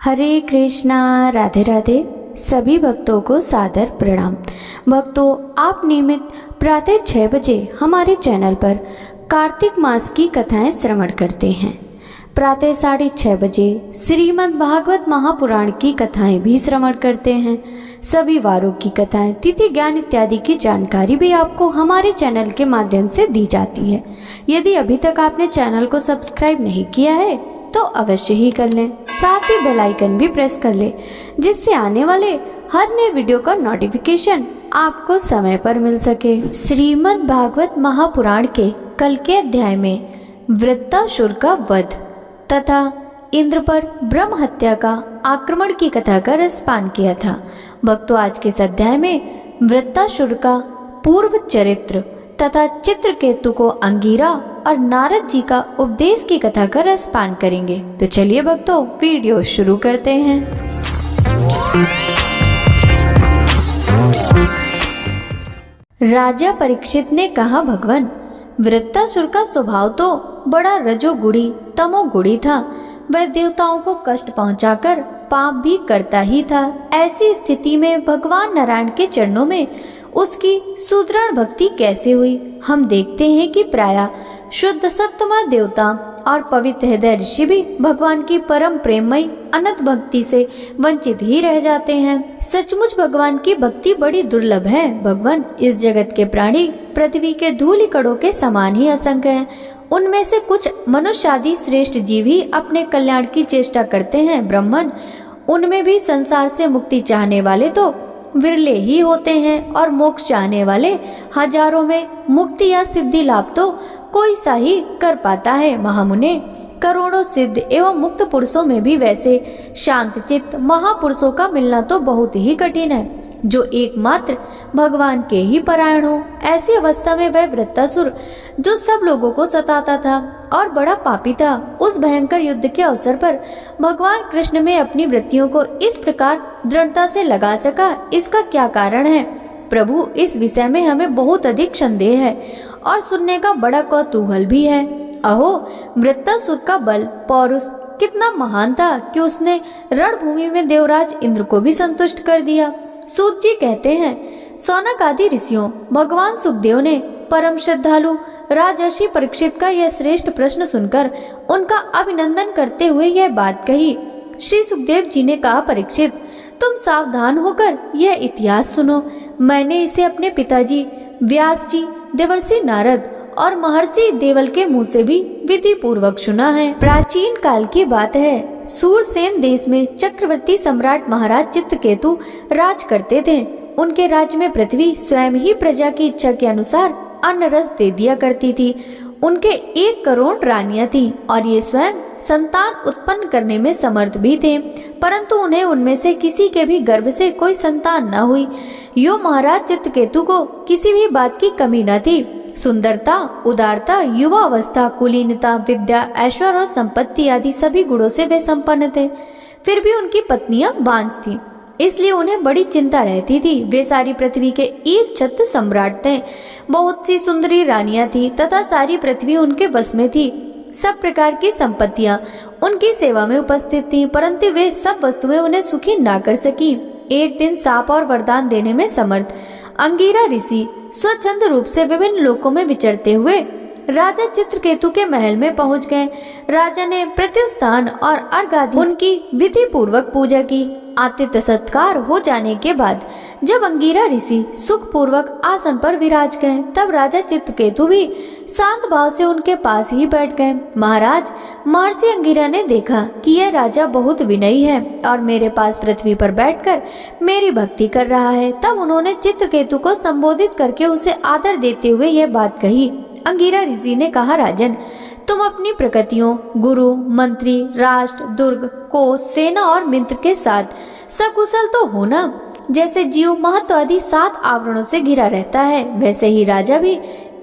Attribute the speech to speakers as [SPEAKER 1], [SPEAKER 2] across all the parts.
[SPEAKER 1] हरे कृष्णा, राधे राधे। सभी भक्तों को सादर प्रणाम। भक्तों, आप नियमित प्रातः 6 बजे हमारे चैनल पर कार्तिक मास की कथाएं श्रवण करते हैं। प्रातः 6:30 बजे श्रीमद् भागवत महापुराण की कथाएं भी श्रवण करते हैं। सभी वारों की कथाएं, तिथि, ज्ञान इत्यादि की जानकारी भी आपको हमारे चैनल के माध्यम से दी जाती है। यदि अभी तक आपने चैनल को सब्सक्राइब नहीं किया है तो अवश्य ही कर लें। साथ ही बेल आइकन भी प्रेस कर लें, जिससे आने वाले हर नए वीडियो का नोटिफिकेशन आपको समय पर मिल सके। श्रीमद् भागवत महापुराण के कल के अध्याय में वृत्तासुर का वध तथा इंद्र पर ब्रह्म हत्या का आक्रमण की कथा का रसपान किया था। भक्तों, आज के इस अध्याय में वृत्तासुर का पूर्व चरित्र तथा चित्रकेतु को अंगीरा और नारद जी का उपदेश की कथा का रसपान करेंगे। तो चलिए भक्तों, वीडियो शुरू करते हैं। राजा परीक्षित ने कहा, भगवान, वृत्तासुर का स्वभाव तो बड़ा रजोगुणी तमोगुणी था। वह देवताओं को कष्ट पहुंचाकर पाप भी करता ही था। ऐसी स्थिति में भगवान नारायण के चरणों में उसकी सुदृढ़ भक्ति कैसे हुई? हम देखते हैं कि प्रायः शुद्ध सत्वमय देवता और पवित्र हृदय ऋषि भी भगवान की परम प्रेममयी अनंत भक्ति से वंचित ही रह जाते हैं। सचमुच भगवान की भक्ति बड़ी दुर्लभ है। भगवान, इस जगत के प्राणी पृथ्वी के धूलि कणों के समान ही असंख्य हैं। उनमें से कुछ मनुष्य आदि श्रेष्ठ जीव ही अपने कल्याण की चेष्टा करते हैं। ब्राह्मण, उनमें भी संसार से मुक्ति चाहने वाले तो विरले ही होते हैं और मोक्ष चाहने वाले हजारों में मुक्ति या सिद्धि लाभ तो कोई सा ही कर पाता है। महामुने, करोड़ों सिद्ध एवं मुक्त पुरुषों में भी वैसे शांत चित्त महापुरुषों का मिलना तो बहुत ही कठिन है, जो एकमात्र भगवान के ही परायण हो। ऐसी अवस्था में वह वृत्तासुर, जो सब लोगों को सताता था और बड़ा पापी था, उस भयंकर युद्ध के अवसर पर भगवान कृष्ण में अपनी वृत्तियों को इस प्रकार दृढ़ता से लगा सका। इसका क्या कारण है? प्रभु, इस विषय में हमें बहुत अधिक संदेह है और सुनने का बड़ा कौतूहल भी है। अहो, वृत्तासुर का बल पौरुष कितना महान था कि उसने रणभूमि में देवराज इंद्र को भी संतुष्ट कर दिया। सूत जी कहते हैं, सौनक आदि ऋषियों, भगवान सुखदेव ने परम श्रद्धालु राजर्षि परीक्षित का यह श्रेष्ठ प्रश्न सुनकर उनका अभिनंदन करते हुए यह बात कही। श्री सुखदेव जी ने कहा, परीक्षित, तुम सावधान होकर यह इतिहास सुनो। मैंने इसे अपने पिताजी व्यास जी, देवर्षि नारद और महर्षि देवल के मुंह से भी विधि पूर्वक सुना है। प्राचीन काल की बात है। सूरसेन देश में चक्रवर्ती सम्राट महाराज चित्रकेतु राज करते थे। उनके राज्य में पृथ्वी स्वयं ही प्रजा की इच्छा के अनुसार अन्न रस दे दिया करती थी। उनके 1 करोड़ रानियां थी और ये स्वयं संतान उत्पन्न करने में समर्थ भी थे, परंतु उन्हें उनमें से किसी के भी गर्भ से कोई संतान न हुई। यो महाराज चित्रकेतु को किसी भी बात की कमी न थी। सुंदरता, उदारता, युवा अवस्था, कुलीनता, विद्या, ऐश्वर्य और संपत्ति आदि सभी गुणों से वे संपन्न थे। फिर भी उनकी पत्नियां बांझ थीं, इसलिए उन्हें बड़ी चिंता रहती थी। वे सारी पृथ्वी के एक छत्र सम्राट थे। बहुत सी सुंदरी रानियां थी तथा सारी पृथ्वी उनके बस में थी। सब प्रकार की संपत्तियां उनकी सेवा में उपस्थित थीं, परंतु वे सब वस्तुएं उन्हें सुखी ना कर सकी। एक दिन शाप और वरदान देने में समर्थ अंगीरा ऋषि स्वच्छंद रूप से विभिन्न लोकों में विचरते हुए राजा चित्रकेतु के महल में पहुंच गए। राजा ने प्रत्युत्थान और अर्घ आदि उनकी विधि पूर्वक पूजा की। आतिथ्य सत्कार हो जाने के बाद जब अंगीरा ऋषि सुख पूर्वक आसन पर विराज गए, तब राजा चित्रकेतु भी शांत भाव से उनके पास ही बैठ गए। महाराज, महर्षि अंगीरा ने देखा कि यह राजा बहुत विनयी है और मेरे पास पृथ्वी पर बैठकर मेरी भक्ति कर रहा है। तब उन्होंने चित्रकेतु को संबोधित करके उसे आदर देते हुए यह बात कही। अंगीरा ऋषि ने कहा, राजन, तुम अपनी प्रकृतियों, गुरु, मंत्री, राष्ट्र, दुर्ग, कोष, सेना और मित्र के साथ सकुशल तो हो ना? जैसे जीव महत्व आदि 7 आवरणों से घिरा रहता है, वैसे ही राजा भी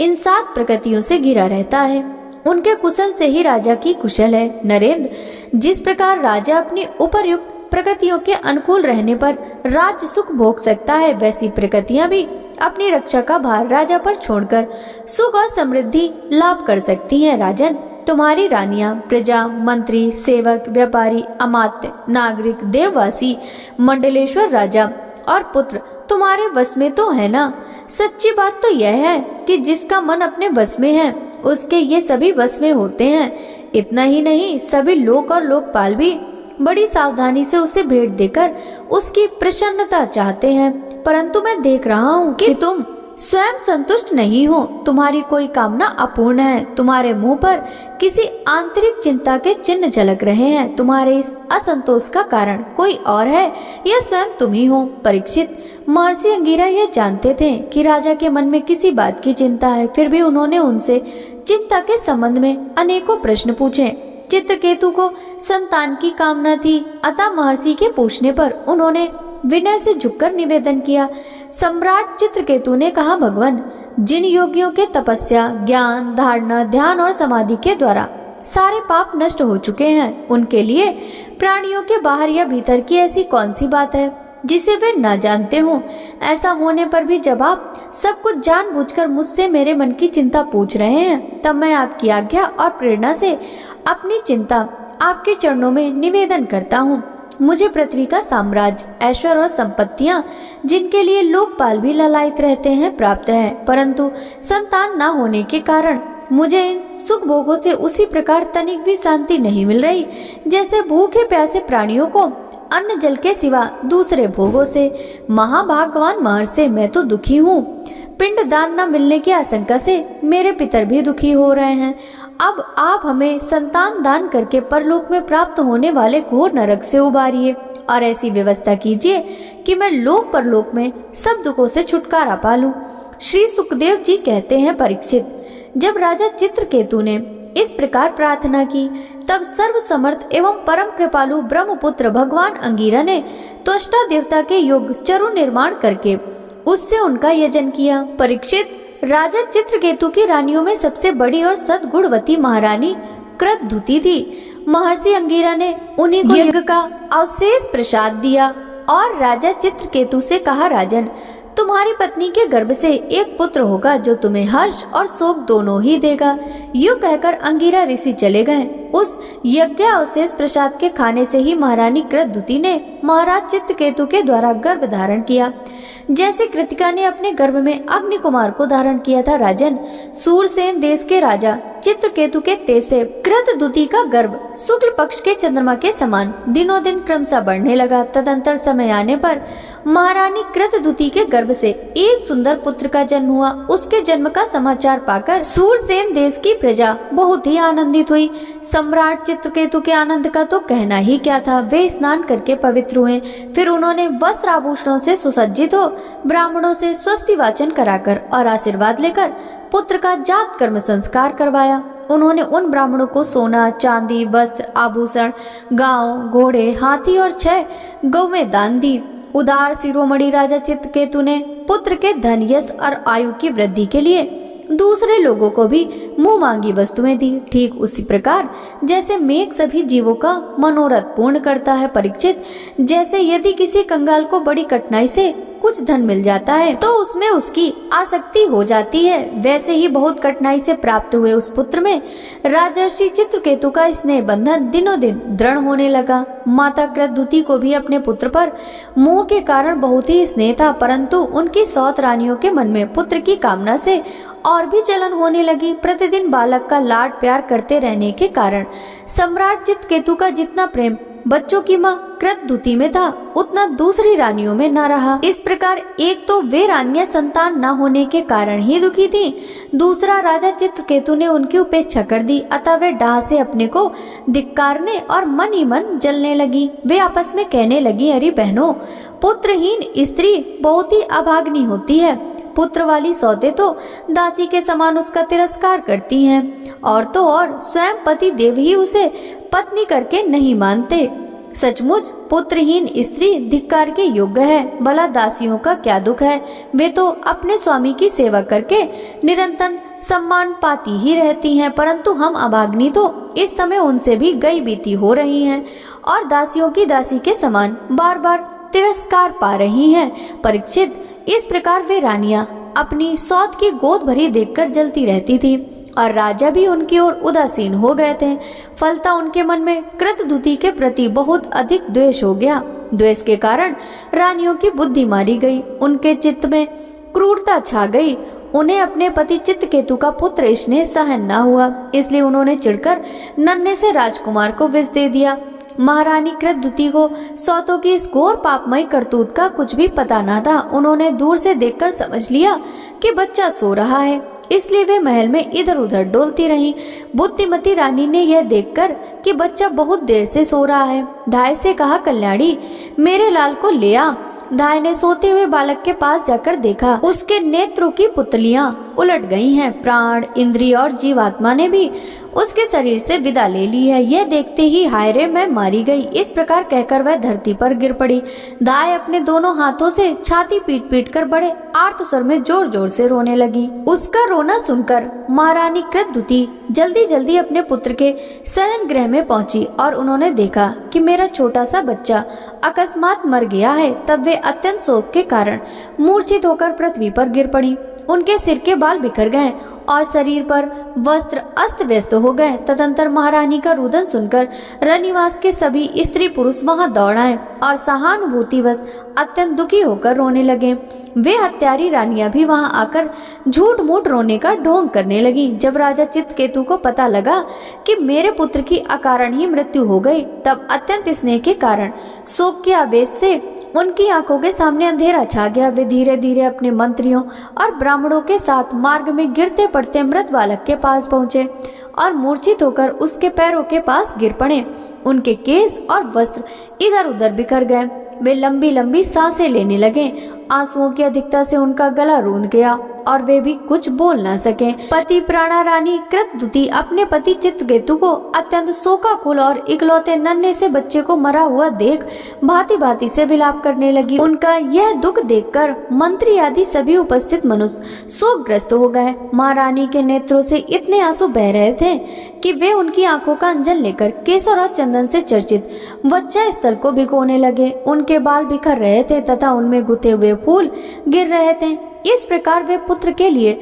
[SPEAKER 1] इन 7 प्रकृतियों से घिरा रहता है। उनके कुशल से ही राजा की कुशल है। नरेंद्र, जिस प्रकार राजा अपनी उपर्युक्त प्रकृतियों के अनुकूल रहने पर राज्य सुख भोग सकता है, वैसी प्रकृतियां भी अपनी रक्षा का भार राजा पर छोड़कर सुख और समृद्धि लाभ कर सकती हैं। राजन, तुम्हारी रानियां, प्रजा, मंत्री, सेवक, व्यापारी, अमात्य, नागरिक, देववासी, मंडलेश्वर राजा और पुत्र तुम्हारे वश में तो है ना। सच्ची बात तो यह है कि जिसका मन अपने वश में है उसके ये सभी वश में होते हैं। इतना ही नहीं, सभी लोक और लोकपाल भी बड़ी सावधानी से उसे भेंट देकर उसकी प्रसन्नता चाहते हैं। परंतु मैं देख रहा हूँ कि तुम स्वयं संतुष्ट नहीं हो, तुम्हारी कोई कामना अपूर्ण है। तुम्हारे मुंह पर किसी आंतरिक चिंता के चिन्ह झलक रहे हैं। तुम्हारे इस असंतोष का कारण कोई और है या स्वयं तुम ही हो। परीक्षित, महर्षि अंगिरा यह जानते थे कि राजा के मन में किसी बात की चिंता है, फिर भी उन्होंने उनसे चिंता के संबंध में अनेकों प्रश्न पूछे। चित्रकेतु को संतान की कामना थी, अतः महर्षि के पूछने पर उन्होंने विनय से झुककर निवेदन किया। सम्राट चित्रकेतु ने कहा, भगवान, जिन योगियों के तपस्या, ज्ञान, धारणा, ध्यान और समाधि के द्वारा सारे पाप नष्ट हो चुके हैं, उनके लिए प्राणियों के बाहर या भीतर की ऐसी कौन सी बात है जिसे वे न जानते हों। ऐसा होने पर भी जब आप सब कुछ जानबूझकर मुझसे मेरे मन की चिंता पूछ रहे हैं, तब मैं आपकी आज्ञा और प्रेरणा से अपनी चिंता आपके चरणों में निवेदन करता हूँ। मुझे पृथ्वी का साम्राज्य, ऐश्वर्य और संपत्तियां, जिनके लिए लोकपाल भी ललायित रहते हैं, प्राप्त है, परंतु संतान न होने के कारण मुझे इन सुख भोगों से उसी प्रकार तनिक भी शांति नहीं मिल रही जैसे भूखे प्यासे प्राणियों को अन्न जल के सिवा दूसरे भोगों से। महाभाग्यवान महर्षि, मैं तो दुखी हूँ। पिंड दान न मिलने की आशंका से मेरे पितर भी दुखी हो रहे हैं। अब आप हमें संतान दान करके परलोक में प्राप्त होने वाले घोर नरक से उबारिए और ऐसी व्यवस्था कीजिए कि मैं लोक परलोक में सब दुखों से छुटकारा पा लूं। श्री सुखदेव जी कहते हैं, परीक्षित, जब राजा चित्रकेतु ने इस प्रकार प्रार्थना की, तब सर्व समर्थ एवं परम कृपालु ब्रह्मपुत्र भगवान अंगिरा ने त्वष्टा देवता के योग चरु निर्माण करके उससे उनका यजन किया। परीक्षित, राजा चित्रकेतु की रानियों में सबसे बड़ी और सद्गुणवती महारानी कृतधुति थी। महर्षि अंगिरा ने उन्हीं को यज्ञ का अवशेष प्रसाद दिया और राजा चित्रकेतु से कहा, राजन, तुम्हारी पत्नी के गर्भ से एक पुत्र होगा जो तुम्हें हर्ष और शोक दोनों ही देगा। यूं कहकर अंगिरा ऋषि चले गए। उस यज्ञ अवशेष प्रसाद के खाने से ही महारानी कृतधुति ने महाराज चित्रकेतु के द्वारा गर्भ धारण किया, जैसे कृतिका ने अपने गर्भ में अग्नि कुमार को धारण किया था। राजन, सूरसेन देश के राजा चित्रकेतु के तेज से कृतधुति का गर्भ शुक्ल पक्ष के चंद्रमा के समान दिनों दिन क्रमशः बढ़ने लगा। तदंतर समय आने पर महारानी कृतधुति के गर्भ से एक सुंदर पुत्र का जन्म हुआ। उसके जन्म का समाचार पाकर सूरसेन देश की प्रजा बहुत ही आनंदित हुई। सम्राट चित्रकेतु के आनंद का तो कहना ही क्या था। वे स्नान करके पवित्र हुए, फिर उन्होंने वस्त्र आभूषणों से सुसज्जित हो ब्राह्मणों से स्वस्ति वाचन कराकर और आशीर्वाद लेकर पुत्र का जात कर्म संस्कार करवाया। उन्होंने उन ब्राह्मणों को सोना, चांदी, वस्त्र, आभूषण, गांव, घोड़े, हाथी और 6 गौवें दान दी। उदार शिरोमणि राजा चित्रकेतु ने पुत्र के धन, यश और आयु की वृद्धि के लिए दूसरे लोगों को भी मुंह मांगी वस्तुएं दी। ठीक उसी प्रकार जैसे मेघ सभी जीवों का मनोरथ पूर्ण करता है। परीक्षित, जैसे यदि किसी कंगाल को बड़ी कठिनाई से कुछ धन मिल जाता है तो उसमें उसकी आसक्ति हो जाती है, वैसे ही बहुत कठिनाई से प्राप्त हुए उस पुत्र में राजर्षि चित्रकेतु का स्नेह बंधन दिनों दिन दृढ़ होने लगा। माता कृतधुति को भी अपने पुत्र पर मोह के कारण बहुत ही स्नेह था, परंतु उनकी 100 रानियों के मन में पुत्र की कामना से और भी जलन होने लगी। प्रतिदिन बालक का लाड प्यार करते रहने के कारण सम्राट चित्रकेतु का जितना प्रेम बच्चों की मां कृतधुति में था, उतना दूसरी रानियों में न रहा। इस प्रकार एक तो वे रानियां संतान न होने के कारण ही दुखी थीं, दूसरा राजा चित्रकेतु ने उनकी उपेक्षा कर दी, अतः वे डाह से अपने को धिक्कारने और मन ही मन जलने लगी। वे आपस में कहने लगी, अरे बहनों, पुत्रहीन स्त्री बहुत ही अभाग्नी होती है। पुत्र वाली सौते तो दासी के समान उसका तिरस्कार करती हैं, और तो और स्वयं पति देव ही उसे पत्नी करके नहीं मानते। सचमुच पुत्रहीन स्त्री धिक्कार के योग्य है। भला दासियों का क्या दुख है, वे तो अपने स्वामी की सेवा करके निरंतर सम्मान पाती ही रहती हैं, परंतु हम अभाग्नी तो इस समय उनसे भी गई बीती हो रही हैं और दासियों की दासी के समान बार बार तिरस्कार पा रही हैं। परीक्षित, इस प्रकार वे रानियां अपनी सौत की गोद भरी देखकर जलती रहती थी और राजा भी उनकी ओर उदासीन हो गए थे। फलता उनके मन में कृतद्युति के प्रति बहुत अधिक द्वेष हो गया। द्वेष के कारण रानियों की बुद्धि मारी गई, उनके चित्त में क्रूरता छा गई। उन्हें अपने पति चित्रकेतु का पुत्र स्नेह सहन न हुआ, इसलिए उन्होंने चिढ़कर नन्हे से राजकुमार को विष दे दिया। महारानी कृतद्युति को सौतों की इस घोर पापमयी करतूत का कुछ भी पता न था। उन्होंने दूर से देखकर समझ लिया कि बच्चा सो रहा है, इसलिए वे महल में इधर उधर डोलती रहीं। बुद्धिमती रानी ने यह देखकर कि बच्चा बहुत देर से सो रहा है, धाय से कहा, कल्याणी मेरे लाल को ले आ। धाय ने सोते हुए बालक के पास जाकर देखा, उसके नेत्रों की पुतलियां उलट गई हैं। प्राण, इंद्रिय और जीवात्मा ने भी उसके शरीर से विदा ले ली है। यह देखते ही हाय रे मैं मारी गई, इस प्रकार कहकर वह धरती पर गिर पड़ी। धाय अपने दोनों हाथों से छाती पीट पीट कर बड़े आर्त स्वर में जोर जोर से रोने लगी। उसका रोना सुनकर महारानी कृतद्युति जल्दी जल्दी अपने पुत्र के शयन गृह में पहुंची और उन्होंने देखा कि मेरा छोटा सा बच्चा अकस्मात मर गया है। तब वे अत्यंत शोक के कारण मूर्छित होकर पृथ्वी पर गिर पड़ी। उनके सिर के बाल बिखर गए और शरीर पर वस्त्र अस्त व्यस्त हो गए। तदंतर महारानी का रुदन सुनकर रनिवास के सभी स्त्री पुरुष वहां दौड़ आए और सहानुभूतिवश अत्यंत दुखी होकर रोने लगे। वे हत्यारी रानियां भी वहां आकर झूठ मूठ रोने का ढोंग करने लगी। जब राजा चित्रकेतु को पता लगा कि मेरे पुत्र की अकारण ही मृत्यु हो गई, तब अत्यंत स्नेह के कारण शोक के आवेश से उनकी आंखों के सामने अंधेरा छा गया। वे धीरे धीरे अपने मंत्रियों और ब्राह्मणों के साथ मार्ग में गिरते पड़ते मृत बालक के पास पहुंचे और मूर्छित होकर उसके पैरों के पास गिर पड़े। उनके केस और वस्त्र इधर उधर बिखर गए। वे लंबी लंबी सांसें लेने लगे। आंसुओं की अधिकता से उनका गला रूंध गया और वे भी कुछ बोल न सके। पति प्राणा रानी कृतद्युति अपने पति चित्रकेतु को अत्यंत शोकाकुल और इकलौते नन्हे से बच्चे को मरा हुआ देख भांति भांति से विलाप करने लगी। उनका यह दुख देखकर मंत्री आदि सभी उपस्थित मनुष्य शोकग्रस्त हो गए। महारानी के नेत्रों से इतने आंसू बह रहे थे कि वे उनकी आंखों का अंजन लेकर केसर और चंदन से चर्चित वज्जा स्थल को भिगोने लगे। उनके बाल बिखर रहे थे तथा उनमें गुथे हुए फूल गिर रहे थे। इस प्रकार वे पुत्र के लिए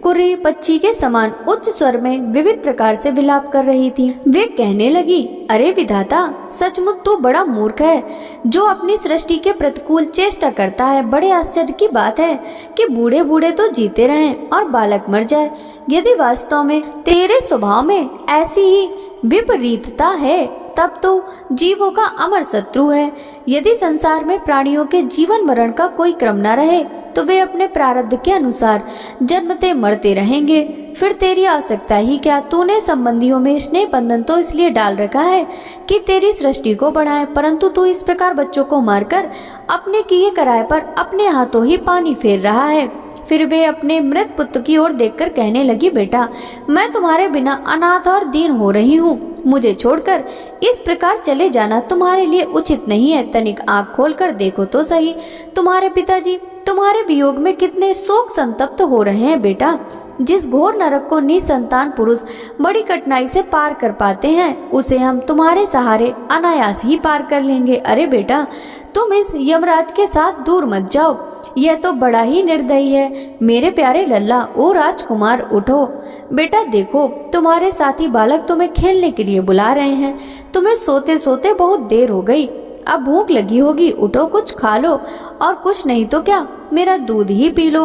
[SPEAKER 1] कुरी पक्षी के समान उच्च स्वर में विविध प्रकार से विलाप कर रही थी। वे कहने लगी, अरे विधाता, सचमुच तू बड़ा मूर्ख है जो अपनी सृष्टि के प्रतिकूल चेष्टा करता है। बड़े आश्चर्य की बात है कि बूढ़े बूढ़े तो जीते रहें और बालक मर जाए। यदि वास्तव में तेरे स्वभाव में ऐसी ही विपरीतता है, तब तो जीवों का अमर शत्रु है। यदि संसार में प्राणियों के जीवन मरण का कोई क्रम न रहे, तो वे अपने प्रारब्ध के अनुसार जन्मते मरते रहेंगे। फिर तेरी आवश्यकता ही क्या? तूने संबंधियों में स्नेह बंधन तो इसलिए डाल रखा है कि तेरी सृष्टि को बढ़ाए, परंतु तू इस प्रकार बच्चों को मारकर अपने किए कराए पर अपने हाथों ही पानी फेर रहा है। फिर वे अपने मृत पुत्र की ओर देखकर कहने लगी, बेटा, मैं तुम्हारे बिना अनाथ और दीन हो रही हूँ। मुझे छोड़कर इस प्रकार चले जाना तुम्हारे लिए उचित नहीं है। तनिक आंख खोलकर देखो तो सही, तुम्हारे पिताजी तुम्हारे वियोग में कितने शोक संतप्त हो रहे हैं। बेटा, जिस घोर नरक को निसंतान पुरुष बड़ी कठिनाई से पार कर पाते हैं, उसे हम तुम्हारे सहारे अनायास ही पार कर लेंगे। अरे बेटा, तुम इस यमराज के साथ दूर मत जाओ, यह तो बड़ा ही निर्दयी है। मेरे प्यारे लल्ला, ओ राजकुमार, उठो। बेटा देखो, तुम्हारे साथी बालक तुम्हें खेलने के लिए बुला रहे हैं। तुम्हें सोते सोते बहुत देर हो गई, अब भूख लगी होगी, उठो कुछ खा लो, और कुछ नहीं तो क्या, मेरा दूध ही पी लो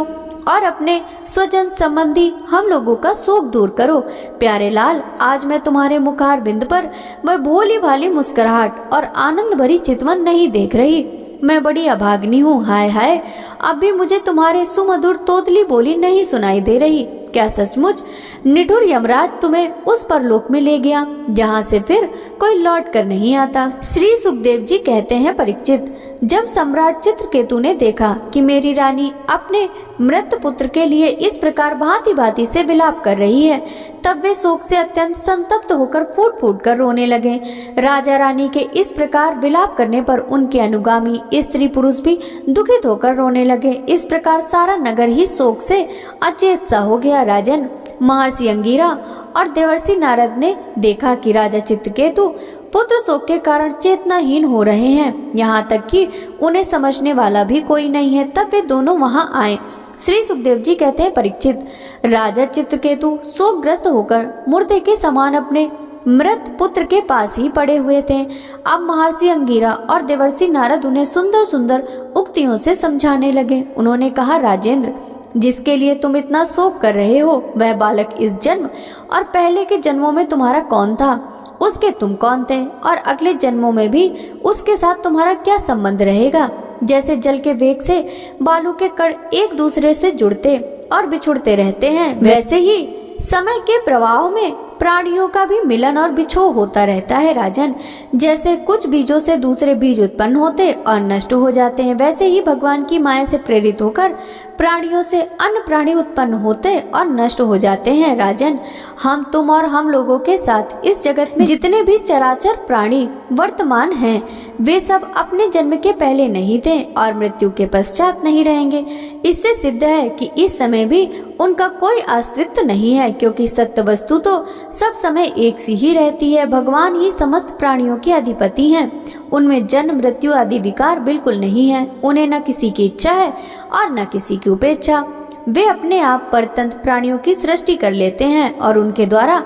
[SPEAKER 1] और अपने स्वजन संबंधी हम लोगों का शोक दूर करो। प्यारे लाल, आज मैं तुम्हारे मुखार बिंद पर वह भोली भाली मुस्कुराहट और आनंद भरी चितवन नहीं देख रही। मैं बड़ी अभाग्नी हूँ। हाय हाय, अब भी मुझे तुम्हारे सुमधुर तोतली बोली नहीं सुनाई दे रही। क्या सचमुच निठुर यमराज तुम्हें उस परलोक में ले गया जहाँ से फिर कोई लौट कर नहीं आता? श्री सुखदेव जी कहते हैं, परीक्षित, जब सम्राट चित्रकेतु ने देखा कि मेरी रानी अपने मृत पुत्र के लिए इस प्रकार भांति भांति से विलाप कर रही है, तब वे शोक से अत्यंत संतप्त होकर फूट फूट कर रोने लगे। राजा रानी के इस प्रकार विलाप करने पर उनके अनुगामी स्त्री पुरुष भी दुखित होकर रोने लगे। इस प्रकार सारा नगर ही शोक से अचेत सा हो गया। राजन, महर्षि अंगिरा और देवर्षि नारद ने देखा कि राजा चित्रकेतु पुत्र शोक के कारण चेतनाहीन हो रहे हैं, यहाँ तक कि उन्हें समझने वाला भी कोई नहीं है। तब वे दोनों वहां आए श्री सुखदेव जी कहते हैं, परीक्षित, राजा चित्रकेतु शोकग्रस्त होकर मुर्दे के समान अपने मृत पुत्र के पास ही पड़े हुए थे। अब महर्षि अंगिरा और देवर्षि नारद उन्हें सुंदर सुंदर उक्तियों से समझाने लगे। उन्होंने कहा, राजेंद्र, जिसके लिए तुम इतना शोक कर रहे हो वह बालक इस जन्म और पहले के जन्मों में तुम्हारा कौन था, उसके तुम कौन थे, और अगले जन्मों में भी उसके साथ तुम्हारा क्या संबंध रहेगा। जैसे जल के वेग से बालू के कण एक दूसरे से जुड़ते और बिछुड़ते रहते हैं, वैसे ही समय के प्रवाह में प्राणियों का भी मिलन और बिछोह होता रहता है। राजन, जैसे कुछ बीजों से दूसरे बीज उत्पन्न होते और नष्ट हो जाते हैं, वैसे ही भगवान की माया से प्रेरित होकर प्राणियों से अन्य प्राणी उत्पन्न होते और नष्ट हो जाते हैं। राजन, हम, तुम और हम लोगों के साथ इस जगत में जितने भी चराचर प्राणी वर्तमान हैं, वे सब अपने जन्म के पहले नहीं थे और मृत्यु के पश्चात नहीं रहेंगे। इससे सिद्ध है कि इस समय भी उनका कोई अस्तित्व नहीं है, क्योंकि सत्य वस्तु तो सब समय एक सी ही रहती है। भगवान ही समस्त प्राणियों के अधिपति हैं। उनमें जन्म मृत्यु आदि विकार बिल्कुल नहीं है। उन्हें न किसी की इच्छा है और न किसी की उपेक्षा। वे अपने आप परतंत्र प्राणियों की सृष्टि कर लेते हैं और उनके द्वारा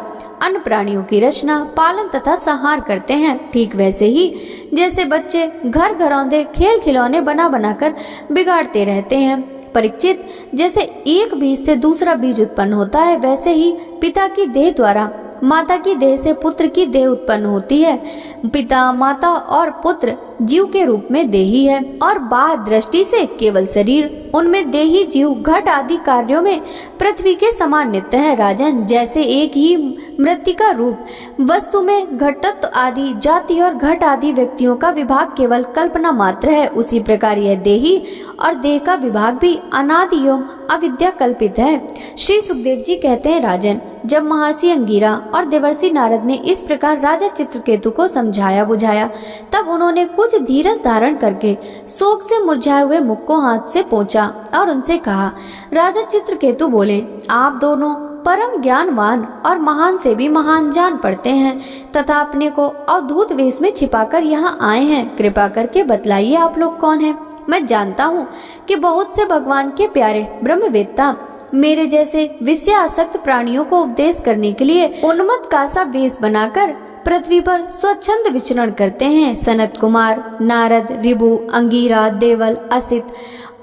[SPEAKER 1] अन्य प्राणियों की रचना, पालन तथा संहार करते हैं। ठीक वैसे ही जैसे बच्चे घर घरौंदे खेल खिलौने बना बनाकर बिगाड़ते रहते हैं। परीक्षित, जैसे एक बीज से दूसरा बीज उत्पन्न होता है, वैसे ही पिता की देह द्वारा माता की देह से पुत्र की देह उत्पन्न होती है। पिता, माता और पुत्र जीव के रूप में देही है और बाह्य दृष्टि से केवल शरीर। उनमें देही जीव घट आदि कार्यों में पृथ्वी के समान नित्य है। राजन, जैसे एक ही मृत्तिका रूप वस्तु में घटत्व आदि जाति और घट आदि व्यक्तियों का विभाग केवल कल्पना मात्र है, उसी प्रकार यह देही और देह का विभाग भी अनादि एवं अविद्या कल्पित है। श्री सुखदेव जी कहते हैं, राजन, जब महर्षि अंगिरा और देवर्षि नारद ने इस प्रकार राजा चित्रकेतु को समझाया बुझाया, तब उन्होंने कुछ धीरज धारण करके शोक से मुरझाए हुए मुख को हाथ से पोंछा और उनसे कहा, राजा चित्रकेतु बोले, आप दोनों परम ज्ञानवान और महान से भी महान जान पड़ते हैं तथा अपने को अवधूत वेश में छिपाकर यहाँ आए हैं। कृपा करके बतलाइए आप लोग कौन हैं। मैं जानता हूँ कि बहुत से भगवान के प्यारे ब्रह्मवेत्ता मेरे जैसे विषयासक्त प्राणियों को उपदेश करने के लिए उन्मत्त का सा वेश बनाकर पृथ्वी पर स्वच्छंद विचरण करते हैं। सनत कुमार, नारद, ऋभु, अंगिरा, देवल, असित,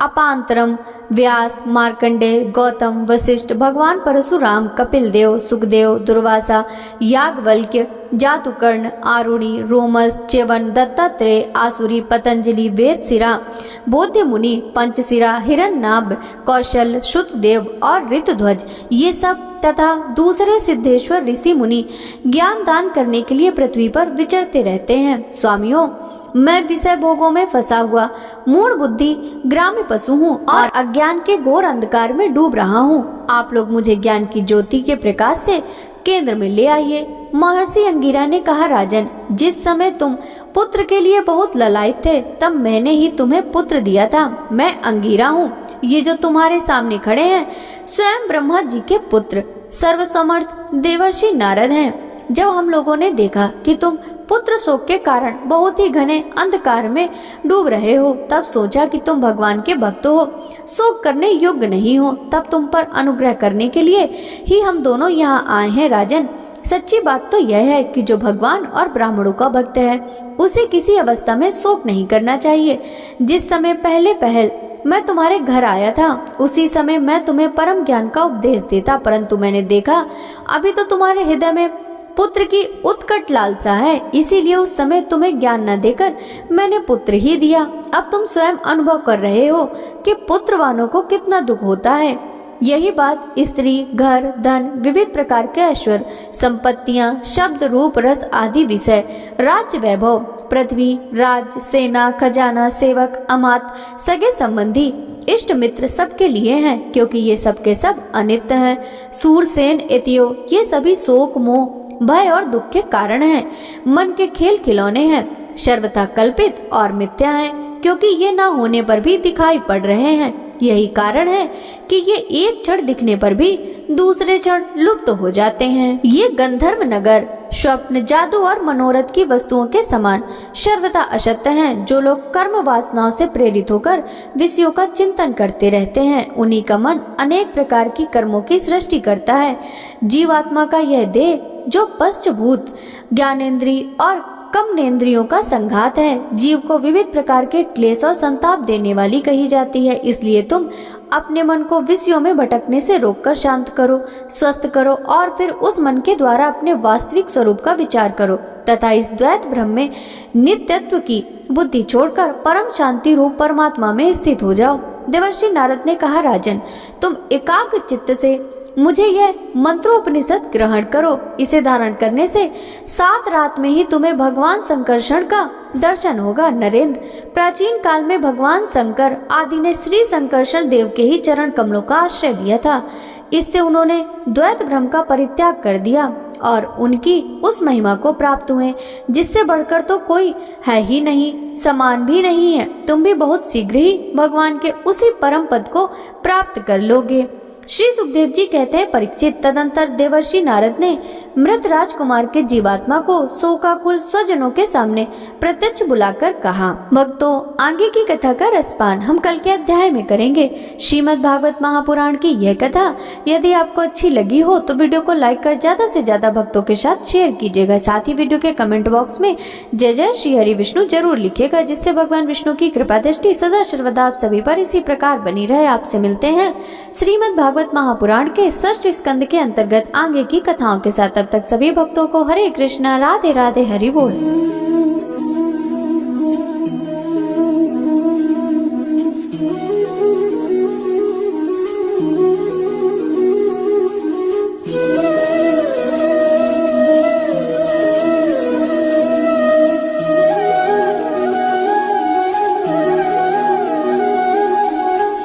[SPEAKER 1] अपांतरम, व्यास, मार्कंडेय, गौतम, वशिष्ठ, भगवान परशुराम, कपिल देव, सुखदेव, दुर्वासा, याज्ञवल्क्य, जातुकर्ण, आरुणि, रोमस, च्यवन, दत्तात्रेय, आसुरी, पतंजलि, वेदशिरा, बौद्ध मुनि, पंचशिरा, हिरण्यनाभ, कौशल, श्रुतदेव और ऋतुध्वज, ये सब तथा दूसरे सिद्धेश्वर ऋषि मुनि ज्ञान दान करने के लिए पृथ्वी पर विचरते रहते हैं। स्वामियों, मैं विषय भोगों में फंसा हुआ मूढ़ बुद्धि ग्राम्य पशु हूँ और अज्ञान के घोर अंधकार में डूब रहा हूँ। आप लोग मुझे ज्ञान की ज्योति के प्रकाश से केंद्र में ले आइए। महर्षि अंगिरा ने कहा, राजन, जिस समय तुम पुत्र के लिए बहुत ललायित थे, तब मैंने ही तुम्हें पुत्र दिया था। मैं अंगिरा हूँ। ये जो तुम्हारे सामने खड़े हैं स्वयं ब्रह्मा जी के पुत्र सर्वसमर्थ देवर्षि नारद हैं। जब हम लोगों ने देखा कि तुम पुत्र शोक के कारण बहुत ही घने अंधकार में डूब रहे हो, तब सोचा कि तुम भगवान के भक्त हो, शोक करने योग्य नहीं हो। तब तुम पर अनुग्रह करने के लिए ही हम दोनों यहाँ आए हैं। राजन, सच्ची बात तो यह है कि जो भगवान और ब्राह्मणों का भक्त है उसे किसी अवस्था में शोक नहीं करना चाहिए। जिस समय पहले पहल मैं तुम्हारे घर आया था, उसी समय मैं तुम्हें परम ज्ञान का उपदेश देता, परंतु मैंने देखा अभी तो तुम्हारे हृदय में पुत्र की उत्कट लालसा है, इसीलिए उस समय तुम्हें ज्ञान न देकर मैंने पुत्र ही दिया। अब तुम स्वयं अनुभव कर रहे हो कि पुत्रवानों को कितना दुख होता है। यही बात स्त्री, घर, धन, विविध प्रकार के ऐश्वर्य, संपत्तियां, शब्द, रूप, रस आदि विषय, राज्य वैभव, पृथ्वी, राज्य, सेना, खजाना, सेवक, अमात, सगे संबंधी, इष्ट मित्र सबके लिए हैं, क्योंकि ये सब के सब अनित्य हैं। सूर, सेन, एतियो, ये सभी शोक, मोह, भय और दुख के कारण हैं। मन के खेल खिलौने हैं, सर्वथा कल्पित और मिथ्या हैं, क्योंकि ये ना होने पर भी दिखाई पड़ रहे हैं। यही कारण है कि ये एक क्षण दिखने पर भी दूसरे क्षण लुप्त हो जाते हैं। ये गंधर्व नगर स्वप्न, जादू और मनोरथ की वस्तुओं के समान सर्वथा असत्य हैं। जो लोग कर्म वासनाओं से प्रेरित होकर विषयों का चिंतन करते रहते हैं, उन्हीं का मन अनेक प्रकार की कर्मों की सृष्टि करता है। जीवात्मा का यह देह जो पंचभूत, ज्ञानेंद्रिय और कर्मेंद्रियों का संघात है, जीव को विविध प्रकार के क्लेश और संताप देने वाली कही जाती है। इसलिए तुम अपने मन को विषयों में भटकने से रोककर शांत करो, स्वस्थ करो और फिर उस मन के द्वारा अपने वास्तविक स्वरूप का विचार करो तथा इस द्वैत ब्रह्म में नित्यत्व की बुद्धि छोड़कर परम शांति रूप परमात्मा में स्थित हो जाओ। देवर्षि नारद ने कहा, राजन, तुम एकाग्र चित्त से मुझे यह मंत्रोपनिषद ग्रहण करो। इसे धारण करने से 7 रात में ही तुम्हें भगवान संकर्षण का दर्शन होगा। नरेंद्र, प्राचीन काल में भगवान शंकर आदि ने श्री संकर्षण देव के ही चरण कमलों का आश्रय लिया था। इससे उन्होंने द्वैत भ्रम का परित्याग कर दिया और उनकी उस महिमा को प्राप्त हुए जिससे बढ़कर तो कोई है ही नहीं, समान भी नहीं है। तुम भी बहुत शीघ्र ही भगवान के उसी परम पद को प्राप्त कर लोगे। श्री सुखदेव जी कहते हैं, परीक्षित, तदंतर देवर्षि नारद ने मृत राजकुमार के जीवात्मा को शोकाकुल स्वजनों के सामने प्रत्यक्ष बुलाकर कहा, भक्तों, आगे की कथा का रसपान हम कल के अध्याय में करेंगे। श्रीमद् भागवत महापुराण की यह कथा यदि आपको अच्छी लगी हो तो वीडियो को लाइक कर ज्यादा से ज्यादा भक्तों के साथ शेयर कीजिएगा। साथ ही वीडियो के कमेंट बॉक्स में जय जय श्री हरि विष्णु जरूर लिखिएगा, जिससे भगवान विष्णु की कृपा दृष्टि सदा सर्वदा आप सभी पर इसी प्रकार बनी रहे। आपसे मिलते हैं श्रीमद् भागवत महापुराण के 6ठ स्कंद के अंतर्गत आगे की कथाओं के साथ। तब तक सभी भक्तों को हरे कृष्णा, राधे राधे, हरि बोल।